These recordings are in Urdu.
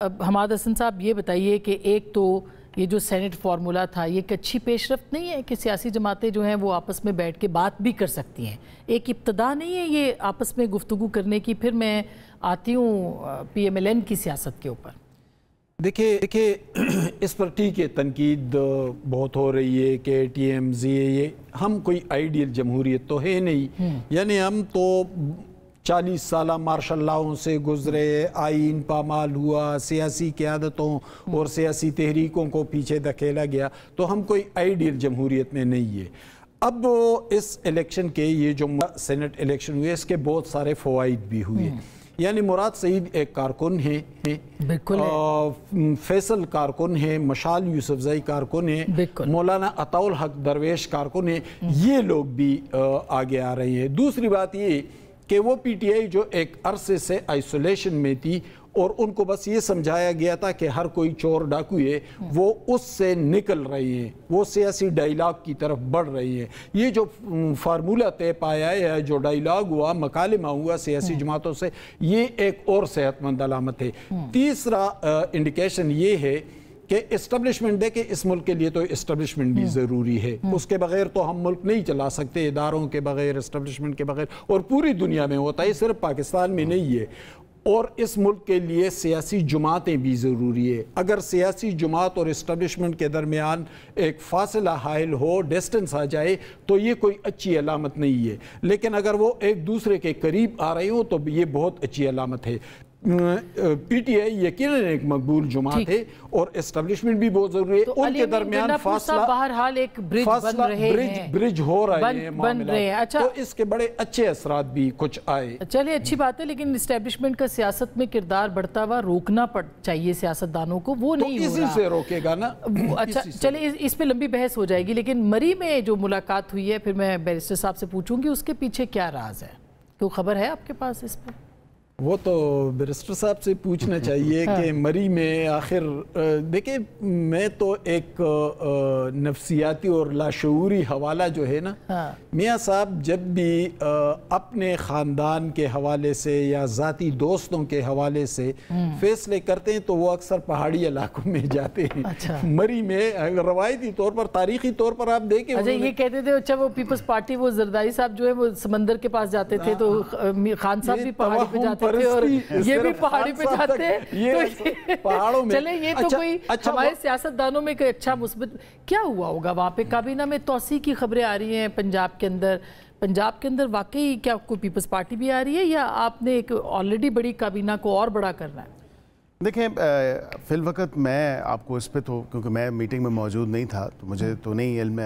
اب حماد حسن صاحب یہ بتائیے کہ ایک تو یہ جو سینٹ فارمولا تھا یہ ایک اچھی پیش رفت نہیں ہے کہ سیاسی جماعتیں جو ہیں وہ آپس میں بیٹھ کے بات بھی کر سکتی ہیں، ایک ابتدا نہیں ہے یہ آپس میں گفتگو کرنے کی؟ پھر میں آتی ہوں پی ایم ایل این کی سیاست کے اوپر۔ دیکھیں اس پر ٹھیک ہے، تنقید بہت ہو رہی ہے کہ ٹی ایم زی یہ ہم کوئی آئیڈیل جمہوریت تو ہے نہیں، یعنی ہم تو 40 سالہ مارشل لاؤں سے گزرے، آئین پامال ہوا، سیاسی قیادتوں اور سیاسی تحریکوں کو پیچھے دھکیلا گیا، تو ہم کوئی آئیڈیل جمہوریت میں نہیں ہے۔ اب اس الیکشن کے یہ جو سینٹ الیکشن ہوئے اس کے بہت سارے فوائد بھی ہوئے، یعنی مراد سعید ایک کارکن ہیں، فیصل کارکن ہیں، مشال یوسفزئی کارکن ہیں، مولانا عطا الحق درویش کارکن ہیں، یہ لوگ بھی آگے آ رہے ہیں۔ دوسری بات یہ کہ وہ پی ٹی آئی جو ایک عرصے سے آئسولیشن میں تھی اور ان کو بس یہ سمجھایا گیا تھا کہ ہر کوئی چور ڈاکو ہے، وہ اس سے نکل رہی ہیں، وہ سیاسی ڈائیلاگ کی طرف بڑھ رہی ہیں۔ یہ جو فارمولہ طے پایا ہے، جو ڈائیلاگ ہوا، مکالمہ ہوا سیاسی جماعتوں سے، یہ ایک اور صحت مند علامت ہے۔ تیسرا انڈیکیشن یہ ہے کہ اسٹیبلشمنٹ، دیکھیں اس ملک کے لیے تو اسٹیبلشمنٹ بھی ضروری ہے، اس کے بغیر تو ہم ملک نہیں چلا سکتے، اداروں کے بغیر، اسٹیبلشمنٹ کے بغیر، اور پوری دنیا میں ہوتا ہے، صرف پاکستان میں نہیں ہے۔ اور اس ملک کے لیے سیاسی جماعتیں بھی ضروری ہے۔ اگر سیاسی جماعت اور اسٹیبلشمنٹ کے درمیان ایک فاصلہ حائل ہو، ڈسٹنس آ جائے، تو یہ کوئی اچھی علامت نہیں ہے، لیکن اگر وہ ایک دوسرے کے قریب آ رہے ہوں تو یہ بہت اچھی علامت ہے۔ پی ٹی آئی یقیناً ایک مقبول جماعت ہے اور اسٹیبلشمنٹ بھی بہت ضروری ہے، ان کے درمیان فاصلہ بہرحال ایک برج ہو رہے ہیں معاملات، تو اس کے بڑے اچھے اثرات بھی کچھ آئے۔ چلے اچھی بات ہے، لیکن اسٹیبلشمنٹ کا سیاست میں کردار بڑھتا ہوا روکنا چاہیے سیاستدانوں کو، وہ نہیں ہو رہا۔ اسی سے روکے گا نا۔ اچھا چلے اس پہ لمبی بحث ہو جائے گی، لیکن مری میں جو ملاقات ہوئی ہے، پھر میں بیرسٹر صاحب سے پوچھوں گی اس کے پیچھے کیا راز ہے؟ کوئی خبر ہے آپ کے پاس اس پہ؟ وہ تو بیرسٹر صاحب سے پوچھنا چاہیے کہ مری میں آخر دیکھیں، میں تو ایک نفسیاتی اور لاشعوری حوالہ جو ہے نا، میاں صاحب جب بھی اپنے خاندان کے حوالے سے یا ذاتی دوستوں کے حوالے سے فیصلے کرتے ہیں تو وہ اکثر پہاڑی علاقوں میں جاتے ہیں۔ مری میں روایتی طور پر، تاریخی طور پر آپ دیکھیں، اچھا یہ کہتے تھے، اچھا وہ پیپلز پارٹی، وہ زرداری صاحب جو ہے وہ سمندر کے پاس جاتے تھے تو خان صاحب بھی پہاڑی پہ جاتے تھے اور یہ بھی پہاڑی پہ جاتے ہیں، پہاڑوں میں۔ چلے یہ تو کوئی ہمارے سیاستدانوں میں کوئی اچھا مثبت کیا ہوا ہوگا وہاں پہ؟ کابینہ میں توسیع کی خبریں آ رہی ہیں پنجاب کے اندر واقعی کیا کوئی پیپلز پارٹی بھی آ رہی ہے یا آپ نے ایک آلریڈی بڑی کابینہ کو اور بڑا کرنا ہے؟ دیکھیں فی الوقت میں آپ کو اس پہ تو، کیونکہ میں میٹنگ میں موجود نہیں تھا تو مجھے تو نہیں علم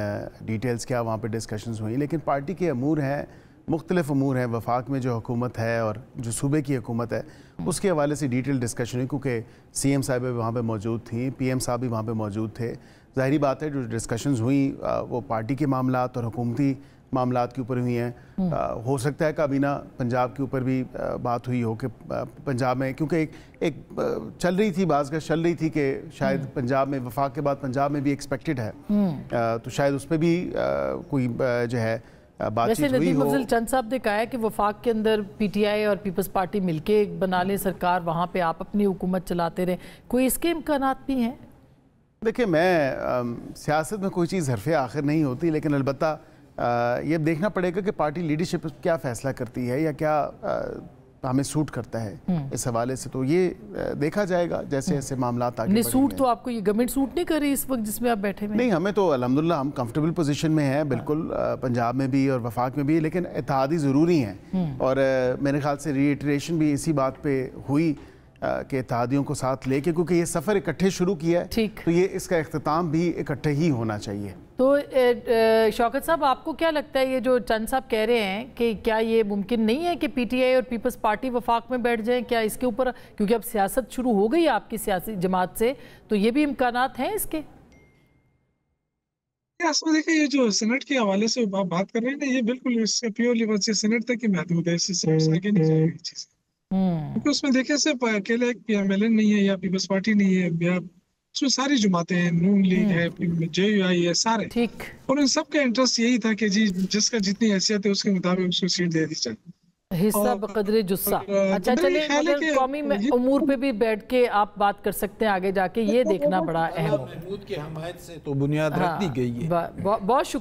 ڈیٹیلز کیا وہاں پہ ڈسکشنز ہوئیں، لیکن پارٹی کے امور ہیں، مختلف امور ہیں، وفاق میں جو حکومت ہے اور جو صوبے کی حکومت ہے اس کے حوالے سے ڈیٹیل ڈسکشن ہوئی، کیونکہ سی ایم صاحب وہاں پہ موجود تھیں، پی ایم صاحب بھی وہاں پہ موجود تھے۔ ظاہری بات ہے جو ڈسکشنز ہوئیں وہ پارٹی کے معاملات اور حکومتی معاملات کے اوپر ہوئی ہیں۔ ہو سکتا ہے کابینہ پنجاب کے اوپر بھی بات ہوئی ہو کہ پنجاب میں، کیونکہ ایک چل رہی تھی، بعض کا چل رہی تھی کہ شاید پنجاب میں وفاق کے بعد پنجاب میں بھی ایکسپیکٹڈ ہے، تو شاید اس پہ بھی کوئی جو ہے ویسے ندیم افضل چند صاحب نے کہا ہے کہ وفاق کے اندر پی ٹی آئی اور پیپلز پارٹی مل کے بنا لیں سرکار، وہاں پہ آپ اپنی حکومت چلاتے رہیں، کوئی اس کے امکانات بھی ہیں؟ دیکھیں میں سیاست میں کوئی چیز حرف آخر نہیں ہوتی، لیکن البتہ یہ دیکھنا پڑے گا کہ پارٹی لیڈرشپ کیا فیصلہ کرتی ہے یا کیا ہمیں سوٹ کرتا ہے اس حوالے سے، تو یہ دیکھا جائے گا جیسے ایسے معاملات آگے بڑھیں گے۔ سوٹ تو آپ کو یہ گورنمنٹ سوٹ نہیں کر رہی اس وقت جس میں آپ بیٹھے ہوئے؟ نہیں، ہمیں تو الحمدللہ ہم کمفرٹیبل پوزیشن میں ہیں، بالکل پنجاب میں بھی اور وفاق میں بھی، لیکن اتحادی ضروری ہیں، اور میرے خیال سے ری ایٹریشن بھی اسی بات پہ ہوئی کہ اتحادیوں کو ساتھ لے کے، کیونکہ یہ سفر اکٹھے شروع کیا ہے تو یہ اس کا اختتام بھی اکٹھے ہی ہونا چاہیے۔ تو شوکت صاحب آپ کو کیا لگتا ہے یہ جو چند صاحب کہہ رہے ہیں کہ کیا یہ ممکن نہیں ہے کہ پی ٹی آئی اور پیپلز پارٹی وفاق میں بیٹھ جائیں؟ کیا اس کے اوپر، کیونکہ اب سیاست شروع ہو گئی آپ کی سیاسی جماعت سے، تو یہ بھی امکانات ہیں اس کے؟ میں دیکھیں یہ جو سینٹ کے حوالے سے آپ بات کر رہے ہیں نا، یہ بالکل اس سے پیورلی بس سینٹ تک ہی محدود ہے، اس سے آگے نہیں جائے گی چیز، کیونکہ اس میں دیکھیں صرف اکیلے ایک پی ایم ایل این نہیں ہے یا پیپلز پارٹی نہیں ہے، یا اس میں ساری جماعتیں ہیں، نون لیگ ہے، جے یو آئی ہے، سارے، اور ان سب کا انٹرسٹ یہی تھا کہ جی جس کا جتنی حیثیت ہے اس کے مطابق اس کو سیٹ دے دی جائے۔ حصہ بقدر جسہ. اچھا چلیں مگر قومی امور پہ بھی بیٹھ کے آپ بات کر سکتے ہیں آگے جا کے, یہ دیکھنا بڑا اہم ہے. محمود کی حمایت سے تو بنیاد رکھ دی گئی ہے. بہت شکریہ.